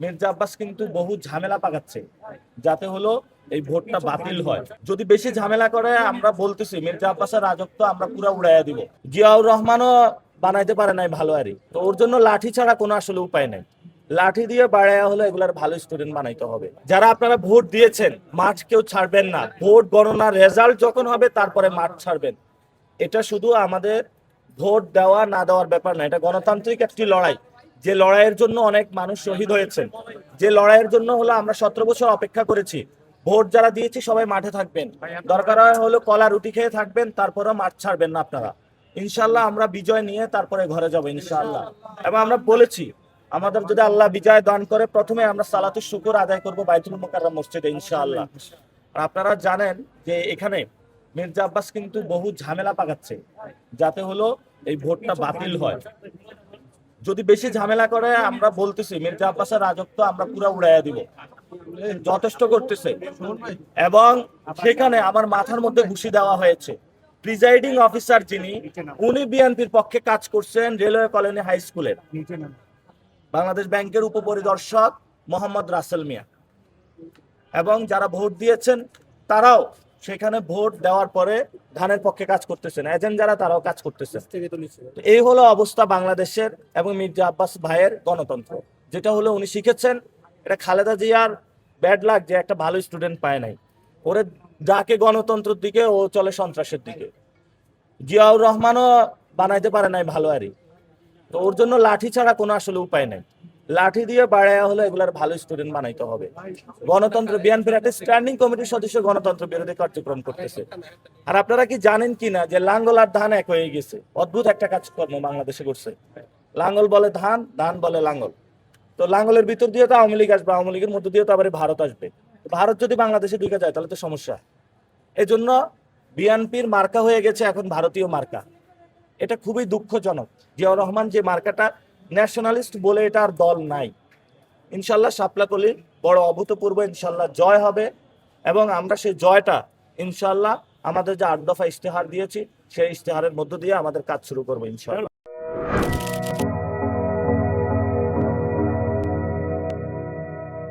মির্জা আব্বাস কিন্তু বহু ঝামেলা পাকাচ্ছে যাতে হলো এই ভোটটা বাতিল হয়। যদি বেশি ঝামেলা করে আমরা বলতেছি মির্জা আব্বাসের রাজত্ব আমরা পুরো উড়াইয়া দিব। জিয়াউর রহমানও বানাইতে পারে নাই ভালো আরই, তো ওর জন্য লাঠি ছাড়া কোনো আসলে উপায় নাই। লাঠি দিয়ে বাড়াইয়া হলে এগুলার ভালো স্টুডেন্ট বানাইতে হবে। যারা আপনারা ভোট দিয়েছেন মাঠ কেউ ছাড়বেন না। ভোট গণনার রেজাল্ট যখন হবে তারপরে মাঠ ছাড়বেন। এটা শুধু আমাদের ভোট দেওয়া না দেওয়ার ব্যাপার না, এটা গণতান্ত্রিক একটি লড়াই। যে লড়াইয়ের জন্য অনেক মানুষ শহীদ হয়েছেন, যে লড়াইয়ের জন্য হলো আমরা 17 বছর অপেক্ষা করেছি। ভোট যারা দিয়েছি সবাই মাঠে থাকবেন, দরকার হলো কলা রুটি খেয়ে থাকবেন, তারপরে মাঠ ছাড়বেন না আপনারা। ইনশাল্লাহ আমরা বিজয় নিয়ে তারপরে ঘরে যাব ইনশাআল্লাহ। এবং আমরা বলেছি আমাদের যদি আল্লাহ বিজয় দান করে প্রথমে আমরা সালাতুল শুকর আদায় করব বাইতুল মুকাররম মসজিদে ইনশাআল্লাহ। আর আপনারা জানেন যে এখানে মির্জা আব্বাস কিন্তু বহু ঝামেলা পাকাচ্ছে যাতে হলো এই ভোটটা বাতিল হয়। যদি বেশি ঝামেলা করে আমরা বলতেছি মির্জা আব্বাসের রাজত্ব আমরা পুরো উড়াইয়া দিব। যথেষ্ট করতেছে এবং সেখানে আমার মাথার মধ্যে ঘুষি দেওয়া হয়েছে। প্রিজাইডিং অফিসার যিনি, উনি বিএনপির পক্ষে কাজ করছেন রেলওয়ে কলোনি হাই স্কুলের, বাংলাদেশ ব্যাংকের উপপরিদর্শক মোহাম্মদ রাসেল মিয়া। এবং যারা ভোট দিয়েছেন তারাও সেখানে ভোট দেওয়ার পরে ধানের পক্ষে কাজ করতেছেন, এজেন্ট যারা তারাও কাজ করতেছেন। এই হলো অবস্থা বাংলাদেশের এবং মির্জা আব্বাস ভাইয়ের গণতন্ত্র। যেটা হলো উনি শিখেছেন, এটা খালেদা জিয়ার ব্যাড লাক যে একটা ভালো স্টুডেন্ট পায় নাই। ওরে ডাকে গণতন্ত্রের দিকে, ও চলে সন্ত্রাসের দিকে। জিয়াউর রহমানও বানাইতে পারে নাই ভালো আরই, তো ওর জন্য লাঠি ছাড়া কোনো আসলে উপায় নাই। লাঠি দিয়ে বাড়াইয়া হলে এগুলার ভালো স্টুডেন্ট বানাইতে হবে। গণতন্ত্র বিএনপির একটা স্ট্যান্ডিং কমিটির সদস্য গণতন্ত্র বিরোধী কার্যক্রম করতেছে। আর আপনারা কি জানেন কিনা যে লাঙ্গল আর ধান এক হয়ে গেছে? অদ্ভুত একটা কাজকর্ম বাংলাদেশে করছে। লাঙ্গল বলে ধান, ধান বলে লাঙ্গল। তো লাঙ্গলের ভিতর দিয়ে তো আওয়ামী লীগ আসবে, আওয়ামী লীগের মধ্যে দিয়ে তো আবার ভারত আসবে। ভারত যদি বাংলাদেশে ঢুকে যায় তাহলে তো সমস্যা। এই জন্য বিএনপির মার্কা হয়ে গেছে এখন ভারতীয় মার্কা। এটা খুবই দুঃখজনক। জিয়াউর রহমান যে মার্কাটা ন্যাশনালিস্ট বলে এটা আর দল নাই। ইনশাল্লাহ শাপলাকলি বড় অভূতপূর্ব ইনশাল্লাহ জয় হবে এবং আমরা সেই জয়টা ইনশাল্লাহ আমাদের যে 8 দফা ইশতেহার দিয়েছি সেই ইশতেহারের মধ্য দিয়ে আমাদের কাজ শুরু করবো ইনশাল্লাহ।